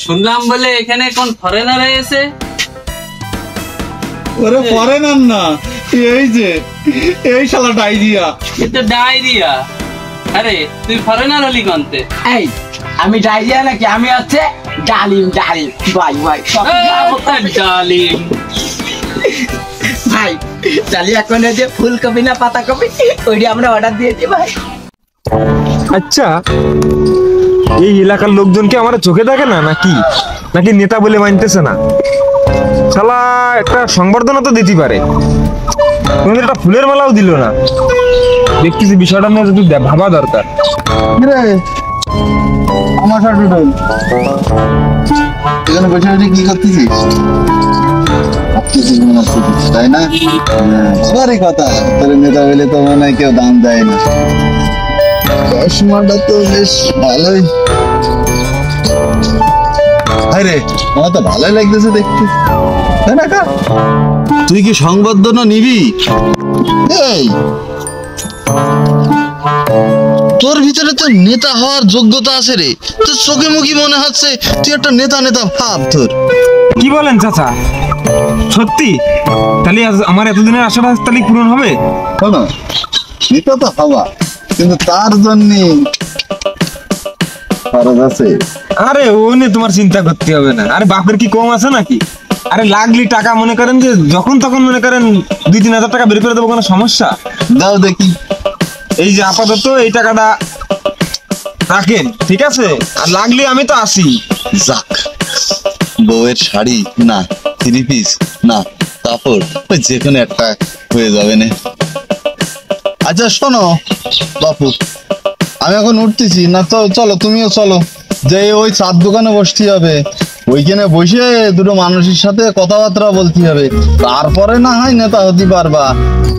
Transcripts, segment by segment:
শুনলাম বলে এখানে কোন ফরেনার এসে? ওরে ফরেনার না, এই যে এই শালা ডায়রিয়া। এটা ডায়রিয়া? আরে তুই ফরেনার হলি কোনতে? এই আমি ডায়রিয়া নাকি, আমি হচ্ছে ডালিম। ডালিম ভাই ভাই ডালিম ভাই, ডালি এখন যে ফুলকপি না পাতাকপি ওইটা আমরা অর্ডার দিয়েছি ভাই। আচ্ছা, এই এলাকার লোকজনকে আমার চোখে দেখে না নাকি নাকি নেতা বলে মানতেছে না? শালা একটা সংবর্ধনা তো দিতে পারে, তোমাদের একটা ফুলের মালাও দিল না। দেখতেছি বিষয়টা নিয়ে যদি ভাবা দরকার। আমার সাথে এখানে বসে বসে কি করতেছিস? তাই না? সবারই কথা, তোর নেতা বলে তো মনে হয় কেউ দাম দেয় না। চশমাটা তো বেশ ভালোই। আরে আমার তো ভালোই লাগতেছে দেখতে, তাই না? তুই কি সংবর্ধনা নিবি? এই তোর ভিতরে তো নেতা হওয়ার যোগ্যতা আছে রে, তোর চোখে মুখে মনে হচ্ছে তুই একটা নেতা নেতা ভাব। তোর কি বলেন চাচা, সত্যি? তাহলে আমার এতদিনের আশাটা তাহলে পূরণ হবে? শোনো, নেতা তো হওয়া, কিন্তু তার জন্য খরচ আছে। আরে ও নিয়ে তোমার চিন্তা করতে হবে না। আরে বাপের কি কম আছে নাকি? আরে লাগলি টাকা মনে করেন যে যখন তখন মনে করেন 2-3 হাজার টাকা বের করে দেবো, কোনো সমস্যা? দাও দেখি। এই যে আপাতত এই টাকাটা রাখেন, ঠিক আছে? আর লাগলে আমি তো আসি। যাক, বউয়ের শাড়ি না, 3 পিস না, কাপড় ওই যে কোনো একটা হয়ে যাবে না। আচ্ছা শোনো বাপু, আমি এখন উঠতেছি না, তো চলো তুমিও চলো, যে ওই চার দোকানে বসতে হবে, ওইখানে বসে দুটো মানুষের সাথে কথাবার্তা বলতে হবে, তারপরে না হয় নেতা হতে পারবা।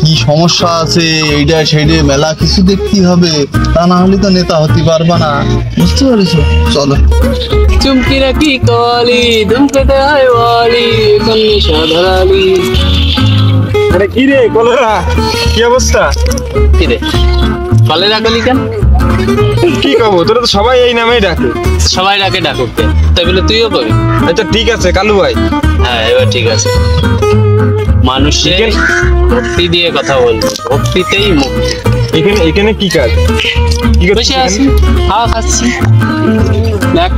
কি সমস্যা আছে এইটা সেইটা মেলা কিছু দেখতে হবে, তা না হলে তো নেতা হতে পারবা না, বুঝতে পারছো? চলো। চুমকি রাখি কলি ধুমকেতে হয় ওয়ালি কন্নি সাধারালি। আরে কি রে কলেরা, কি অবস্থা? কি রে কলেরা কলি কেন? কি কবো, তোরা তো সবাই এই নামেই ডাকে। সবাই ডাকে ডাকুক, তাই বলে তুইও করবি? আচ্ছা ঠিক আছে কালু ভাই। হ্যাঁ এবার ঠিক আছে। মানুষের ভক্তি দিয়ে কথা বলবো, ভক্তিতেই মুক্তি। এখানে এখানে কি কাজ? কি বসে আছি, হাওয়া খাচ্ছি। দেখ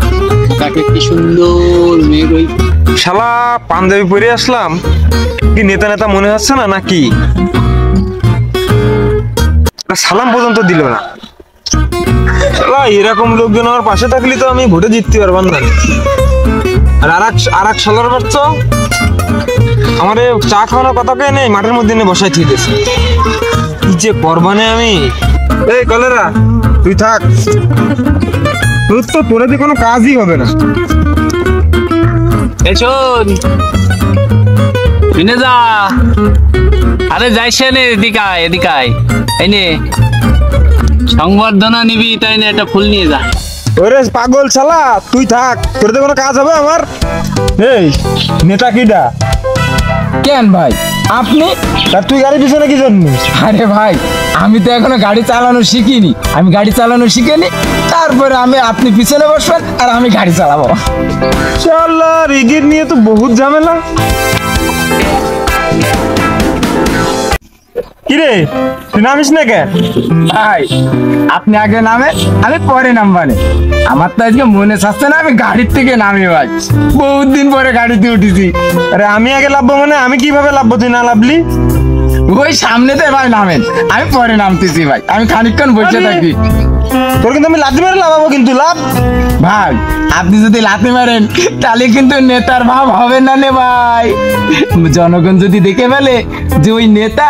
তাকে কি সুন্দর মেঘ। ওই শালা পাঞ্জাবি পরে আসলাম, কি নেতা নেতা মনে হচ্ছে না নাকি? সালাম পর্যন্ত দিল না। শালা এরকম লোকজন আমার পাশে থাকলে তো আমি ভোটে জিততে পারবাম না। আর এক শালার বাচ্চা আমার চা খাওয়ানোর কথাকে নেই, মাঠের মধ্যে এনে বসাই দিয়ে দিয়েছে। কি যে করবানে আমি। এই কলেরা তুই থাক, তোর তো তোরে দিয়ে কোনো কাজই হবে না। শোন শুনে যা, আরে যাইছে নে, এদিকে আয়, এদিকে আয়। এই নে সংবর্ধনা নিবি, তাই না? একটা ফুল নিয়ে যা। ওরে পাগল শালা তুই থাক, তোর তো কোনো কাজ হবে আমার? এই নেতা কিডা? কেন ভাই আপনি? আর তুই গাড়ি পিছনে কি জন্য? আরে ভাই আমি তো এখনো গাড়ি চালানো শিখিনি, আমি গাড়ি চালানো শিখিনি, তারপরে আপনি পিছনে বসবেন আর আমি গাড়ি চালাবো। শালা রিগির নিয়ে তো বহুত ঝামেলা। কিরে তুই নামিস না কেন? ভাই আপনি আগে নামে, আমি পরে নামবানে। আমার তো আজকে মনে চাচ্ছে না আমি গাড়ির থেকে নামি ভাই, বহুত দিন পরে গাড়িতে উঠেছি। আরে আমি আগে লাভবো মানে আমি কিভাবে লাভবো, তুই না লাভলি? ওই সামনেতে ভাই নামেন, আমি পরে নামতেছি ভাই, আমি খানিকক্ষণ বসে থাকি। তোর কিন্তু আমি লাথি মেরে লাভাবো, কিন্তু লাভ। ভাই আপনি যদি লাথি মারেন তাহলে কিন্তু নেতার ভাব হবে না নে ভাই। জনগণ যদি দেখে ফেলে যে ওই নেতা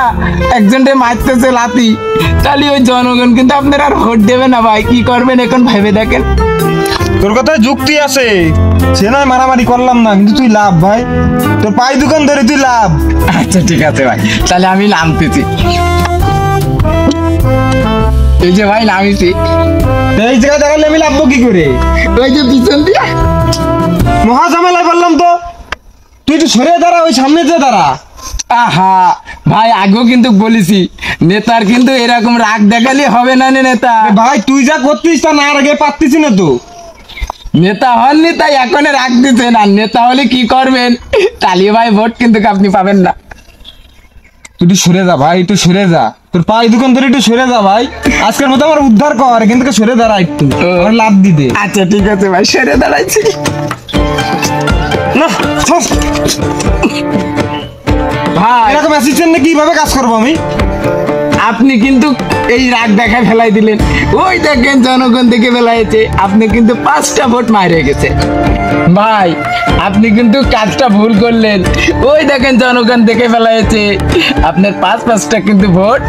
একজনকে মারতেছে লাথি, তাহলে ওই জনগণ কিন্তু আপনার আর ভোট দেবে না ভাই। কি করবেন এখন ভেবে দেখেন। তোর কথায় যুক্তি আছে, সে নয় মারামারি করলাম না, কিন্তু তুই লাভ ভাই, তোর পাই দোকান ধরে তুই লাভ। আচ্ছা ঠিক আছে ভাই, তাহলে আমি নামতেছি। এই যে ভাই নামিছি। এই জায়গায় দাঁড়ালে আমি লাভবো কি করে? ওই যে পিছন দিয়ে মহা ঝামেলায় বললাম তো, তুই একটু সরে দাঁড়া, ওই সামনে যে দাঁড়া। আহা ভাই, আগেও কিন্তু বলেছি নেতার কিন্তু এরকম রাগ দেখালে হবে না রে নেতা। ভাই তুই যা করতিস তা না আগে পারতিস না তো। নেতা হননি তাই এখন রাগ দিচ্ছেন, আর নেতা হলে কি করবেন? টালি ভাই ভোট কিন্তু আপনি পাবেন না। তুই একটু সরে যা ভাই, একটু সরে যা, তোর পাই দোকান ধরে একটু সরে যা ভাই। আজকের মতো আমার উদ্ধার কর, কিন্তু সরে দাঁড়া একটু, আমার লাভ দিতে। আচ্ছা ঠিক আছে ভাই, সরে দাঁড়াইছি। না সব ভাই এরকম অ্যাসিস্ট্যান্ট কিভাবে কাজ করবো আমি? আপনি কিন্তু এই রাগ দেখা ফেলাই দিলেন। ওই দেখেন জনগণ দেখে ফেলাইছে, আপনি কিন্তু 5টা ভোট মারে গেছে। ভাই আপনি কিন্তু কাজটা ভুল করলেন। ওই দেখেন জনগণ দেখে ফেলাইছে, আপনার 5টা কিন্তু ভোট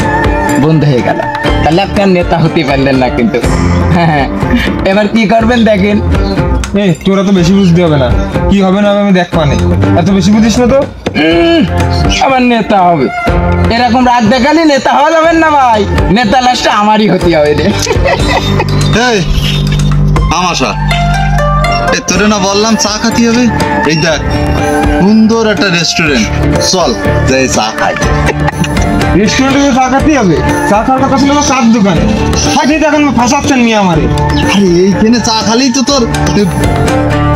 বন্ধ হয়ে গেল। তাহলে আপনি আর নেতা হতে পারলেন না কিন্তু। হ্যাঁ, এবার কি করবেন দেখেন। তোরা তো বেশি বুঝতে হবে না, কি হবে না হবে আমি দেখ পানে, এত বেশি বুঝিস না তো। আবার নেতা হবে? এরকম রাগ দেখালে নেতা হওয়া যাবেন না ভাই, নেতা লাস্টে আমারই হতে হবে রে। এই আমাশা, তোরে না বললাম চা খাতে হবে? এই দেখ সুন্দর একটা রেস্টুরেন্ট, চল যাই চা খাই। রেস্টুরেন্টে চা খাতেই হবে? চা খাওয়ার কথা ছিল আমার চার দোকানে। ভাই ঠিক এখন ফাঁসাচ্ছেন নিয়ে আমারে। আরে এইখানে চা খালেই তো তোর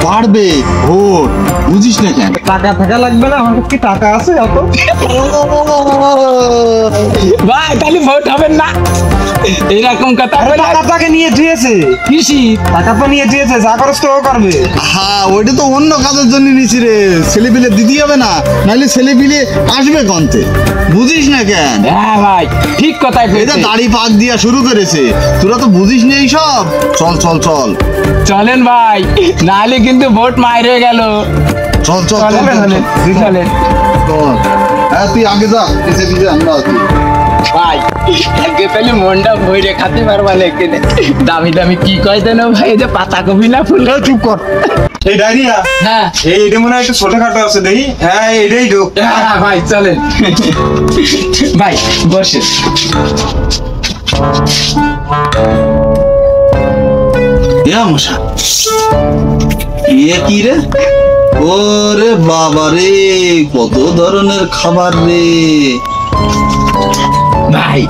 বাড়বে ভোট, বুঝিস না কেন? টাকা থাকা লাগবে না, আমার কি টাকা আছে অত? ভাই তাহলে ভোট হবেন না, এরকম কথা হবে না। টাকা তাকে নিয়ে দিয়েছে, কৃষি টাকা তো নিয়ে দিয়েছে, যা খরচ তো ও করবে। হ্যাঁ ওইটা তো অন্য কাজের জন্য নিছি রে, ছেলে পিলে দিতে হবে না, নাহলে ছেলে পিলে আসবে কন্তে, বুঝিস না কেন? হ্যাঁ ভাই ঠিক কথাই এটা কইছে। দাড়ি পাক দিয়া শুরু করেছে, তোরা তো বুঝিস না এইসব। চল চল চল চলেন ভাই, নাহলে কিন্তু ভোট মাইর হয়ে গেল। চল চল চল চলেন চলেন চলেন চল। হ্যাঁ তুই আগে যা, এসে পিছে আমরা আছি। ভাই, আগে পেলে মনটা ভরে খাতে পারবা না এখানে। দামি দামি কি কয় দেন ভাই, এই যে পাতা কপি না ফুল। চুপ কর। এই ডায়রিয়া, হ্যাঁ এইটা মনে হয় একটু ছোটখাটো আছে, দেখি। হ্যাঁ এইটাই ঢোক। হ্যাঁ ভাই চলেন। ভাই বসে। মশা কি রে? ওরে বাবা রে, কত ধরনের খাবার রে। ভাই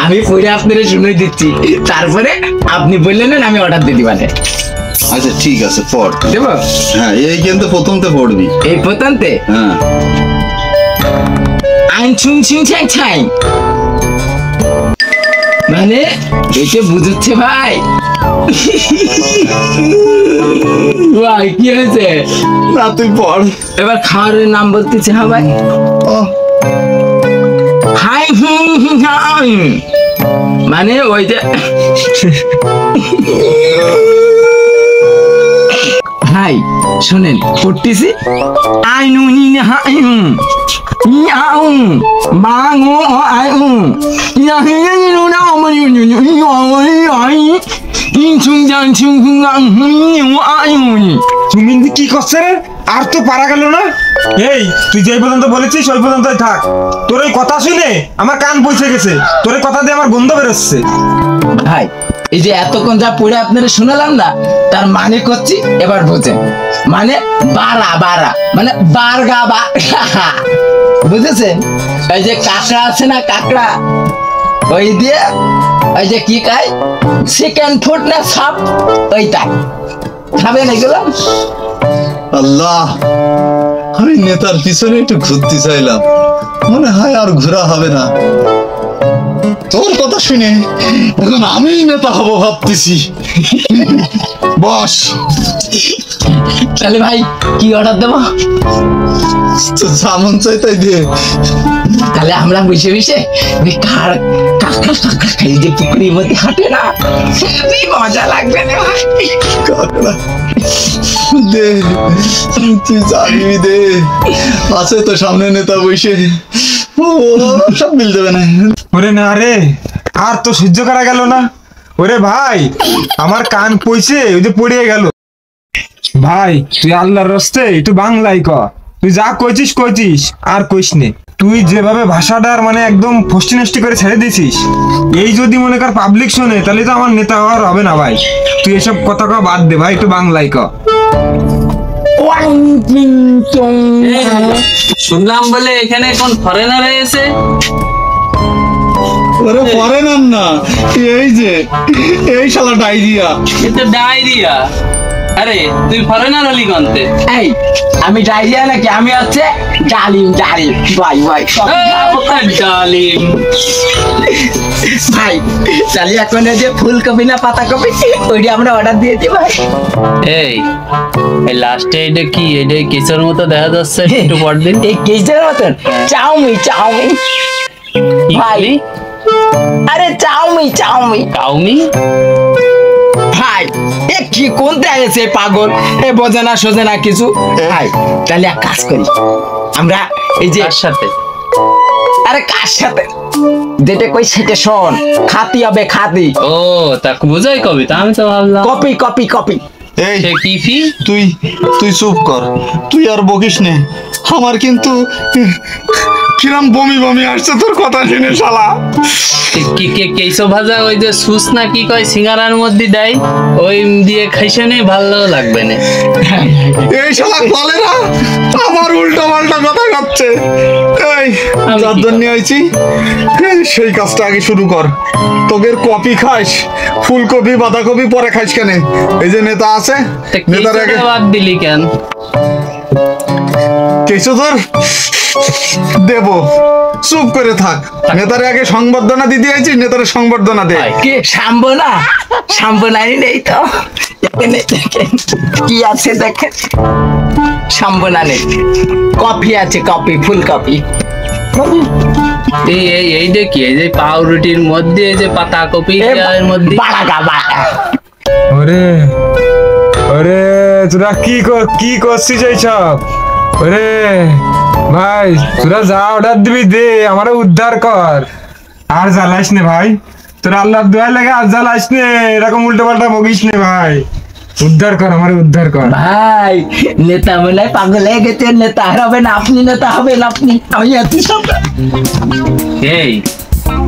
আমি পরে আপনারা শুনে দিচ্ছি, তারপরে আপনি বললেন আমি অর্ডার দিয়ে দিবানে। আচ্ছা ঠিক আছে, পড়। দেবো? হ্যাঁ এই কিন্তু প্রথমতে পড়বি। এই প্রথমতে হ্যাঁ। আইন ছুং ছুং ছ্যাং ছ্যাং, মানে এটা বুঝছে ভাই। ভাই কি হয়েছে? না তুই পড়। এবার খাবারের নাম বলতেছে। হ্যাঁ ভাই। হাই মানে ওই যে হাই শোনেন পড়তেছি। আইনুন হাইম ইয়াউ মাঙো আইউ ইয়াহিনু না আমনিউ আই ইনচুং জানচুং আইউ আইউ। তুমি কি করছে রে? আর তো পারা গেল না। এই তুই যেই পর্যন্ত বলেছিস ওই পর্যন্তই থাক। তোর ওই কথা শুনে আমার কান পৌঁছে গেছে, তোর এই কথা দিয়ে আমার গন্ধ বেরোচ্ছে। ভাই এই যে এতক্ষণ যা পড়ে আপনারা শোনালাম না, তার মানে করছি এবার বোঝেন। মানে বারা বারা মানে বারগা বা, বুঝেছেন? ওই যে কাঁকড়া আছে না, কাঁকড়া, ওই দিয়ে ওই যে কি খায় সেকেন্ড ফুড না সাপ, ওইটাই খাবেন এগুলো। আল্লাহ, আমি নেতার পিছনে একটু ঘুরতে চাইলাম, মনে হয় আর ঘোরা হবে না। তোর কথা শুনে এখন আমি নেতা হব ভাবতেছি। বস। তাহলে ভাই কি অর্ডার দেবো? তো যেমন চাই তাই দে। তাহলে আমরা বসে বসে ওই কাঁকড়া খাই, যে পুকুরের মধ্যে হাঁটে না, হেবি মজা লাগবে না ভাই। কাকড়া দে, তুই চাবি দে, আছে তো সামনে নেতা বসে, ও সব মিল দেবে না। ওরে না রে, আর তো সহ্য করা গেল না। ওরে ভাই আমার কান পয়সে ওই যে পড়িয়ে গেল। ভাই তুই আল্লাহর রাস্তে একটু বাংলাই ক, তুই যা কইছিস কইছিস আর কইস নে। তুই যেভাবে ভাষাটার মানে একদম ফষ্টি নষ্টি করে ছেড়ে দিছিস, এই যদি মনে কর পাবলিক শোনে তাহলে তো আমার নেতা হওয়ার হবে না ভাই। তুই এসব কথা বাদ দে ভাই, একটু বাংলাই ক। ওয়াই শুনলাম বলে এখানে কোন ফরেনার এসে? ওরে ফরেনার না, এই যে এই শালা ডায়রিয়া। এটা ডায়রিয়া? আরে তুই ফরেনার হলি কোনতে? এই আমি ডাইরিয়া নাকি, আমি হচ্ছে ডালিম ডালিম। ভাই ভাই ডালিম ভাই তাহলে এখন এই যে ফুলকপি না পাতাকপি ওইটা আমরা অর্ডার দিয়েছি ভাই। এই লাস্টে এটা কি, এটা কিসের মতো দেখা যাচ্ছে একটু পরদিন? এই কেসের মতন চাউমিন চাউমিন ভাই। আরে চাউমিন চাউমিন কাউমি ভাই, এ কি কোনতে আছে পাগল, এ বোঝে না সোজে না কিছু ভাই। তাহলে এক কাজ করি আমরা, এই যে কার সাথে? আরে কার সাথে যেটা কই সেটা শোন, খাতি হবে খাতি। ও তা বুঝাই কবিতা, আমি তো ভাবলাম কপি কপি কপি। এই সে কি ফি? তুই তুই চুপ কর, তুই আর বকিস নে। আমার কিন্তু কিরম বমি বমি আসছে তোর কথা শুনে শালা। কি কে কেইসো ভাজা ওই যে সুস না কি কয় সিঙ্গারার মধ্যে দেয়, ওই দিয়ে খাইছে নে ভালো লাগবে না। এই শালা কলেরা আমার উল্টা পাল্টা কথা করছে। এই আমি কি যার জন্য আইছি সেই কাজটা আগে শুরু কর। তোদের কপি খাস, ফুলকপি বাঁধাকপি পরে খাইস কেন? এই যে নেতা আছে, তা নেতার আগে কেইসোটা বাদ দিলি কেন? কিছু ধর দেব, চুপ করে থাক। নেতারে আগে সংবর্ধনা দিতে আইছিস, নেতারে সংবর্ধনা দে। কে শাম্বো না, শাম্বো নাই নেই তো, এখানে দেখেন কি আছে দেখেন, শাম্বো না নেই, কফি আছে, কফি ফুলকপি। এই এই এই দেখি, এই যে পাউরুটির মধ্যে এই যে পাতা কপি এর মধ্যে বাড়াগা বাড়া। ওরে ওরে তোরা কি করছিস এইসব? ওরে ভাই তোরা যা অর্ডার দিবি দে, আমারে উদ্ধার কর। আর জ্বালাইস নে ভাই, তোরা আল্লাহর দোয়া লাগে আর জ্বালাইস নে, এরকম উল্টো পাল্টা বকিস নে ভাই। উদ্ধার কর, আমারে উদ্ধার কর ভাই নেতা বলে পাগল হয়ে গেছে, নেতা হবে না আপনি, নেতা হবেন আপনি, আমি এত সব। এই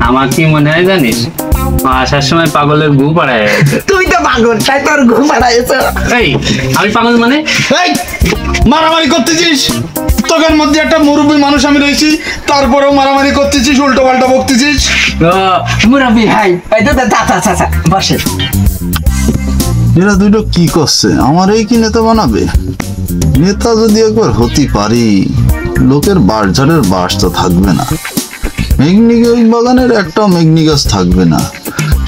আমার কি মনে হয় জানিস, আসার সময় পাগলের গু পাড়ায় গেছে। তুই তো পাগল, তাই তোর ঘুম পাড়াইছো। এই আমি পাগল মানে? এই মারামারি করতেছিস, তোদের মধ্যে একটা মুরব্বী মানুষ আমি রয়েছি, তারপরেও মারামারি করতেছিস, উল্টো পাল্টা বকতেছিস। মুরব্বী ভাই, এই তো চাচা চাচা বসে। এরা দুটো কি করছে? আমার এই কি নেতা বানাবে? নেতা যদি একবার হতে পারি, লোকের বাঁশঝাড়ের বাঁশ তো থাকবে না, মেঘনি বাগানের একটাও মেঘনি গাছ থাকবে না,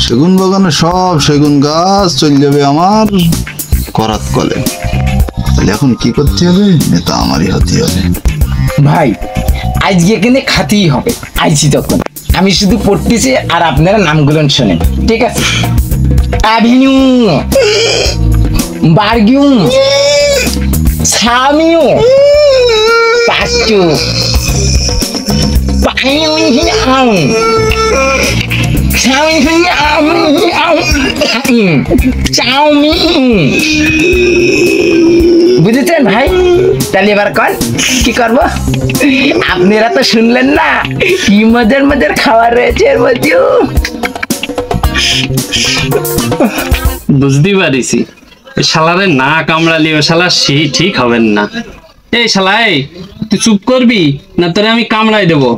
সেগুন বাগানে সব সেগুন গাছ চলে যাবে আমার করাত কলে। তাহলে এখন কি করতে হবে? নেতা আমারই হতে হবে। ভাই আজকে এখানে খাতেই হবে, আইছি তখন আমি শুধু পড়তেছি আর আপনারা নামগুলো শোনেন, ঠিক আছে? অ্যাভিনিউ, বার্গিউ, সামিউ, পাঁচু, বুঝেছেন ভাই? তাহলে এবার কর কি করবো? আপনারা তো শুনলেন না কি মজার মজার খাবার রয়েছে এর মধ্যেও। বুঝতে পারিছি শালারে না কামড়ালি ও শালা সেই ঠিক হবেন না। এই শালা, এই তুই চুপ করবি না তোরে আমি কামড়াই দেবো।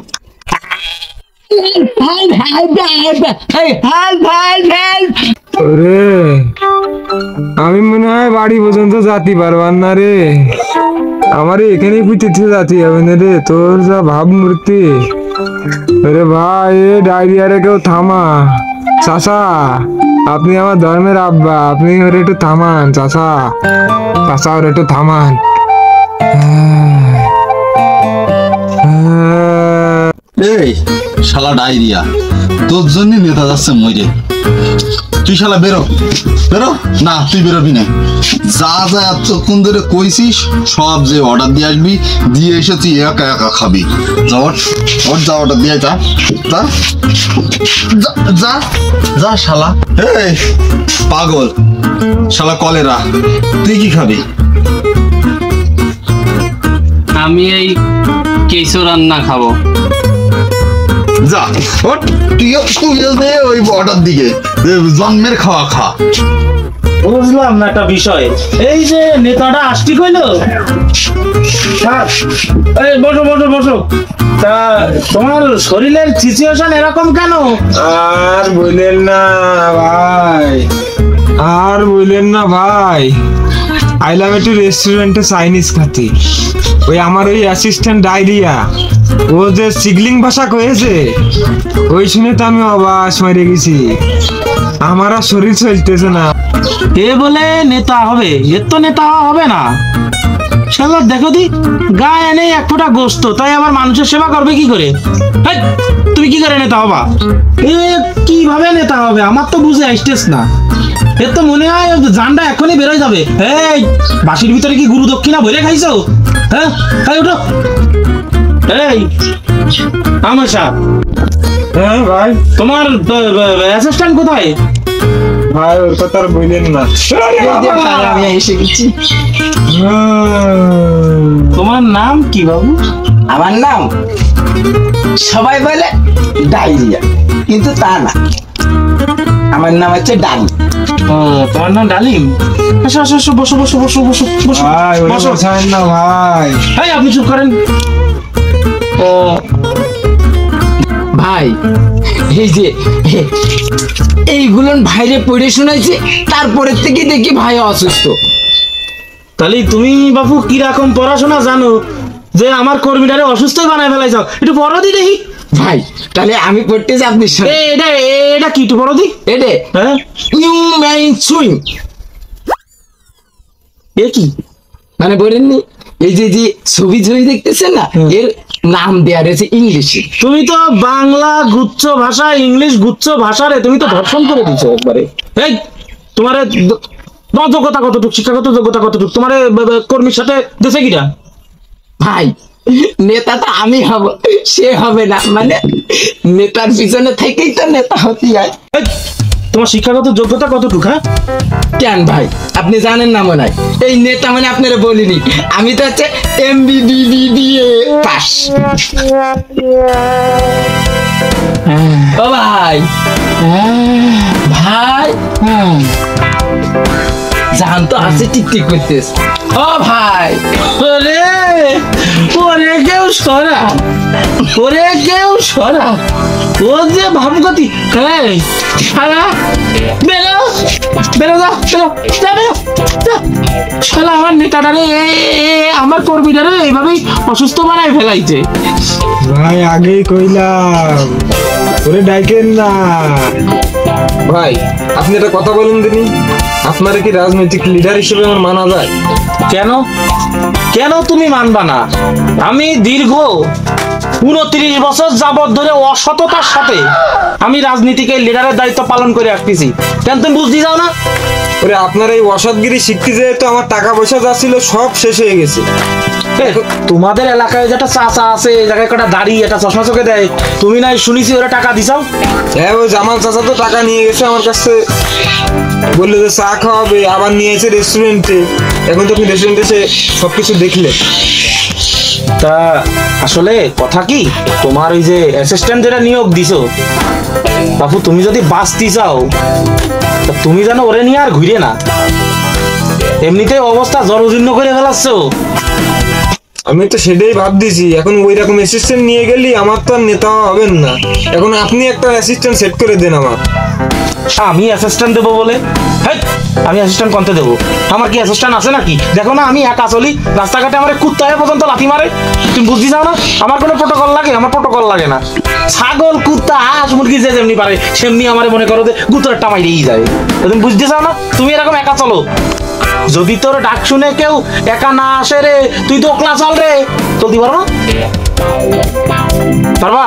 ওরে আমি মনে হয় বাড়ি পর্যন্ত যাতে পারবার না রে, আমার এখানেই পুঁতে যাতে হবে না রে, তোর যা ভাবমূর্তি। আরে ভাই এ ডায়রিয়ারে কেউ থামা। চাচা আপনি আমার ধর্মের আব্বা, আপনি ওরে একটু থামান চাচা, চাচা ওরে একটু থামান। এই শালা ডায়রিয়া, তোর জন্য নেতা যাচ্ছে মরে। তুই শালা বেরো, বেরো না, তুই বেরোবি না। যা যা এতক্ষণ ধরে কইছিস সব যে অর্ডার দিয়ে আসবি, দিয়ে এসে তুই একা একা খাবি। যা যা অর্ডার দিয়ে যা যা যা যা শালা। এই পাগল শালা কলেরা, তুই কি খাবি? আমি এই কেঁচো রান্না খাবো। যা তুইও দে ওই অর্ডার দিকে, জন্মের খাওয়া খা। বুঝলাম না একটা বিষয়, এই যে নেতাটা আসটি কইলো, এই বসো বসো বসো, তা তোমার শরীরের সিচুয়েশন এরকম কেন? আর বললেন না ভাই, আর বললেন না ভাই, আইলাম একটু রেস্টুরেন্টে চাইনিজ খাতি, ওই আমার ওই অ্যাসিস্ট্যান্ট ডায়রিয়া ও যে সিগলিং ভাষা কয়েছে, ওই শুনে তো আমি অবাক মেরে গেছি, আমার আর শরীর চলতেছে না। এ বলে নেতা হবে? এর তো নেতা হওয়া হবে না। শালা দেখো দি, গায়ে নেই এক ফোঁটা গোস্ত, তাই আবার মানুষের সেবা করবে কি করে? হেই, তুমি কি করে নেতা হবা? এ কিভাবে নেতা হবে আমার তো বুঝে আসতেছ না। এর তো মনে হয় জানটা এখনই বেরোয় যাবে। এই বাসির ভিতরে কি গুরু দক্ষিণা ভরে খাইছো? হ্যাঁ, তাই ওঠো। এই আমাশা, হ্যাঁ ভাই, তোমার অ্যাসিস্ট্যান্ট কোথায়? ভাই ওর কথা আর বললেন না। আমি এসে গেছি। তোমার নাম কি বাবু? আমার নাম সবাই বলে ডায়রিয়া, কিন্তু তা না, আমার নাম হচ্ছে ডালি। ও, তোমার নাম ডালিম? আসো আসো আসো, বসো বসো বসো বসো বসো ভাই ওটা বসো। বসায়েন না ভাই। এই আপনি চুপ করেন। ও ভাই এই যে এইগুলো ভাইরে পড়ে শোনাইছে, তারপরের থেকে দেখি ভাই অসুস্থ। তাহলে তুমি বাবু কিরকম পড়াশোনা জানো যে আমার কর্মীটারে অসুস্থ বানায় ফেলাইছ? একটু পড়ো দি দেখি। ভাই তাহলে আমি পড়তেছি, আপনি শোনেন। এটা এটা কি, একটু পড়ো দি। এডে হ্যাঁ, ইউ ম্যান সুইং, এ কি? মানে বলেননি এই যে যে ছবি ছবি দেখতেছেন না, এর নাম দেয়া রয়েছে ইংলিশে। তুমি তো বাংলা গুচ্ছ ভাষা, ইংলিশ গুচ্ছ ভাষারে তুমি তো ধর্ষণ করে দিছো একবারে। এই তোমার যোগ্যতা কতটুক, শিক্ষাগত যোগ্যতা কতটুক তোমার কর্মীর সাথে দেশে কিটা? ভাই নেতা তো আমি হব, সে হবে না, মানে নেতার পিছনে থেকেই তো নেতা হতে হয়। এই, তোমার শিক্ষাগত যোগ্যতা কতটুক? হ্যাঁ, কেন ভাই আপনি জানেন না মনে হয়? এই নেতা মানে আপনারা বলিনি, আমি তো হচ্ছে MBBBA পাস। ও ভাই, ভাই জান তো আছে টিকটিক করতেছ। ও ভাই, ওরে ওরে কেউ সরা, ওরে কেউ সরা, ও যে ভাবগতি। এই শালা বেরো, বেরো যা, বেরো যা, বেরো যা। শালা আমার নেতাটারে আমার কর্মীটারে এইভাবেই অসুস্থ বানায় ফেলাইছে। ভাই আগেই কইলাম ওরে ডাইকেন না। ভাই আপনি একটা কথা বলুন দিনি, আপনারা কি রাজনৈতিক লিডার হিসেবে আমার মানা যায়? কেন কেন তুমি মানবা না? আমি দীর্ঘ 29 বছর যাবত ধরে অসততার সাথে আমি রাজনীতিকে লিডারের দায়িত্ব পালন করে আসতেছি। কেন তুমি বুঝতে যাও না? ওরে আপনার এই অসৎগিরি শিখতে যেয়ে তো আমার টাকা পয়সা যা ছিল সব শেষ হয়ে গেছে। তোমাদের এলাকায় যেটা চাচা আছে, এই জায়গায় কটা দাড়ি, একটা চশমা চোখে দেয়, তুমি নাই শুনিছি ওরা টাকা দিছাও? হ্যাঁ ওই জামাল চাচা তো টাকা নিয়ে গেছে আমার কাছে, বললো যে চা খাওয়াবে, আবার নিয়ে এসে রেস্টুরেন্টে। এখন তো আপনি রেস্টুরেন্টে এসে সবকিছু দেখলে। তা আসলে কথা কি, তোমার ওই যে অ্যাসিস্ট্যান্ট যেটা নিয়োগ দিছো বাপু, তুমি যদি বাঁচতে চাও তা তুমি যেন ওরে নিয়ে আর ঘুরে না। এমনিতে অবস্থা জরজীর্ণ করে ফেলাচ্ছ। আমি তো সেটাই ভাবতেছি, এখন ওই রকম অ্যাসিস্ট্যান্ট নিয়ে গেলি আমার তো আর নেতা হবেন না। এখন আপনি একটা অ্যাসিস্ট্যান্ট সেট করে দেন আমার। আমি অ্যাসিস্ট্যান্ট দেবো বলে? হেই, আমি অ্যাসিস্ট্যান্ট কোনতে দেবো? আমার কি অ্যাসিস্ট্যান্ট আছে নাকি? দেখো না আমি একা চলি, রাস্তাঘাটে আমার কুত্তায় পর্যন্ত লাথি মারে। তুমি বুঝতে চাও না আমার কোনো প্রোটোকল লাগে? আমার প্রোটোকল লাগে না। ছাগল, কুত্তা, হাঁস, মুরগি যে যেমনি পারে সেমনি আমার মনে করো যে গুতোর টামাইরেই যায়। তুমি বুঝতে চাও না? তুমি এরকম একা চলো। যদি তোর ডাক শুনে কেউ একা না আসে রে, তুই তো ওকলা চল রে, চলতে পারো না? পারবা?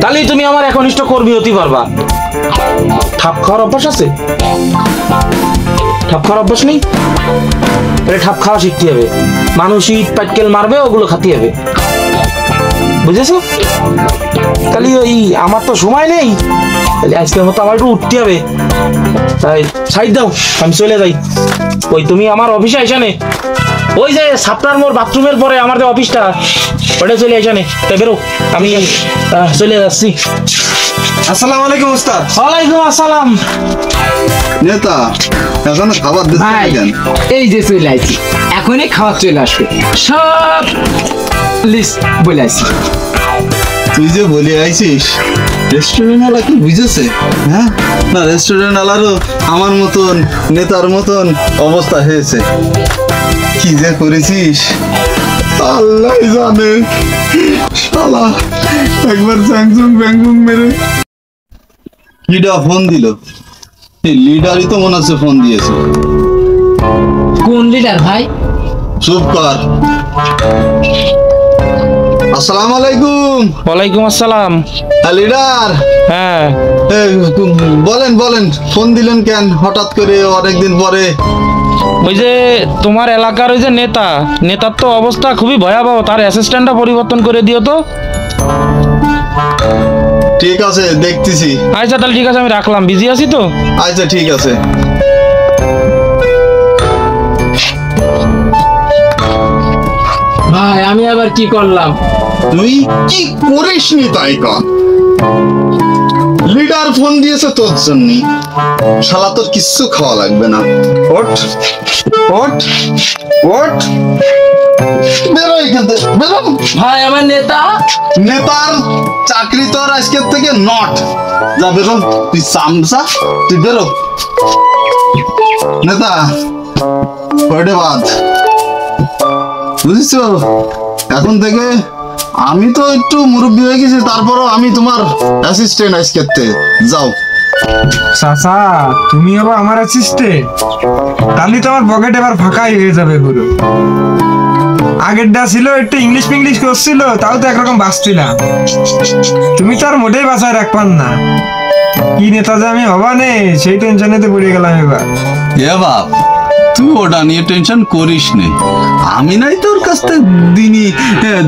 তাহলেই তুমি আমার একনিষ্ঠ কর্মী হতে পারবা। ঠাপ খাওয়ার অভ্যাস আছে? ঠাপ খাওয়ার অভ্যাস নেই? তাহলে ঠাপ খাওয়া শিখতে হবে। মানুষ ইট পাটকেল মারবে, ওগুলো খাতে হবে, বুঝেছো? তাহলে ওই আমার তো সময় নেই, তাহলে আজকের মতো আমার একটু উঠতে হবে। তাই সাইড দাও, আমি চলে যাই। ওই তুমি আমার অফিসে আইসানে, ওই যে সাপটার মোর বাথরুমের পরে আমার যে অফিসটা, ওটা চলে আইসানে। তাই বেরো, আমি চলে যাচ্ছি। আসসালামু আলাইকুম উস্তাদ। ওয়ালাইকুম আসসালাম। নেতা এখনো খাবার দিচ্ছে না ভাই কেন? এই যে চলে আসছি, এখনই খাবার চলে আসবে, সব লিস্ট বলে আসছি। তুই যে বলে আইছিস রেস্টুরেন্ট ওয়ালা কি বুঝেছে? হ্যাঁ, না রেস্টুরেন্ট ওয়ালারও আমার মতন নেতার মতন অবস্থা হয়েছে। কি যে করেছিস আল্লাহ জানে। শালা একবার স্যামসুং ব্যাংকুং মেরে লিডার ফোন দিল। এই লিডারই তো মনে হচ্ছে ফোন দিয়েছে। কোন লিডার ভাই? চুপ কর। আসসালামু আলাইকুম। ওয়ালাইকুম আসসালাম। লিডার, হ্যাঁ, বলেন বলেন, ফোন দিলেন কেন হঠাৎ করে অনেকদিন পরে? ওই যে তোমার এলাকার ওই যে নেতার তো অবস্থা খুবই ভয়াবহ, তার অ্যাসিস্ট্যান্টটা পরিবর্তন করে দিও তো। ঠিক আছে, দেখতেছি। আচ্ছা তাহলে ঠিক আছে, আমি রাখলাম, বিজি আছি তো। আচ্ছা ঠিক আছে। ভাই আমি আবার কি করলাম? তুই কি করিসনি তাই কর। লিডার ফোন দিয়েছে তোর জন্য। শালা তোর কিচ্ছু খাওয়া লাগবে না। ওঠ ওঠ ওঠ, বেরো এখান থেকে, বেরো। ভাই আমার নেতা। নেতার চাকরি তোর আজকের থেকে নট। যা বেরো, তুই চামচা, তুই বেরো। নেতা ওইটা বাদ, বুঝেছো? এখন থেকে আমি তো একটু মুরব্বী হয়ে গেছি, তারপরও আমি তোমার অ্যাসিস্ট্যান্ট আজকের থেকে। যাও। চাচা তুমি আবার আমার অ্যাসিস্ট্যান্ট? তাহলে তো আমার পকেট এবার ফাঁকাই হয়ে যাবে পুরো। আগেরটা ছিল একটু ইংলিশ ফিংলিশ করছিল, তাও তো একরকম বাঁচছিলাম। তুমি তো আর মোটেই বাঁচায় রাখবান না। কি নেতা যে আমি হবা নে, সেই টেনশনে তো পড়ে গেলাম এবার। এ বাপ, তুই ওটা নিয়ে টেনশন করিস নে। আমি নাই তোর কাছ থেকে দিনই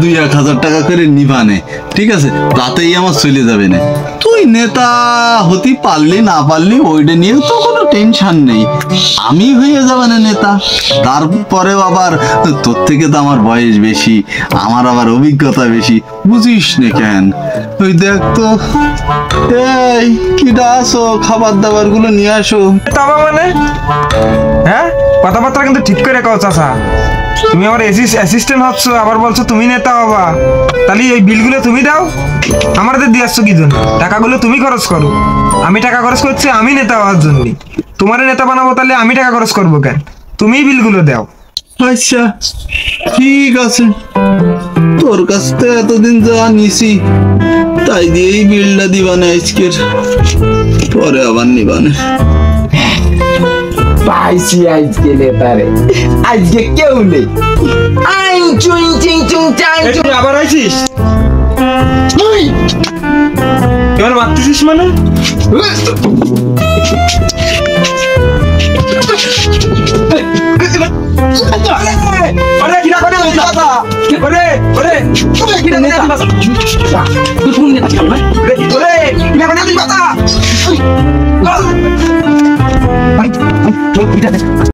2-1 হাজার টাকা করে নিবানে, ঠিক আছে? তাতেই আমার চলে যাবে না। তুই নেতা হতে পারলি না পারলি ওইটা নিয়েও তো কোনো টেনশন নেই, আমি হয়ে যাবে না নেতা। তারপরে আবার তোর থেকে তো আমার বয়স বেশি, আমার আবার অভিজ্ঞতা বেশি, বুঝিস না কেন? ওই দেখ তো, এই কিটা আসো, খাবার দাবার গুলো নিয়ে আসো। তাবা মানে? হ্যাঁ, কথাবার্তা কিন্তু ঠিক করে কও চাচা। তুমি আমার অ্যাসিস্ট্যান্ট হচ্ছ, আবার বলছো তুমি নেতা হবা। তাহলে এই বিলগুলো তুমি দাও, আমাদের দিয়ে আসছো কি জন্য? টাকাগুলো তুমি খরচ করো। আমি টাকা খরচ করছি আমি নেতা হওয়ার জন্য। তোমার নেতা বানাবো, তাহলে আমি টাকা খরচ করবো কেন? তুমিই বিলগুলো দাও। আচ্ছা ঠিক আছে, তোর কাছ থেকে এতদিন যা নিছি তাই দিয়েই বিলটা দিবানে আজকের, পরে আবার নিবানে। পাইছি আজকে নেতারে, আজকে কেউ নেই। আইন চুং চিং চুং চাং চুং। তুই আবার আইছিস? এবার মারতেছিস মানে? আরে কিরা করে দাদা? ওরে ওরে কিরা নেতা? তুই কোন নেতা ভাই? ওরে কিরা করে দাদা? ভাই, ভাই,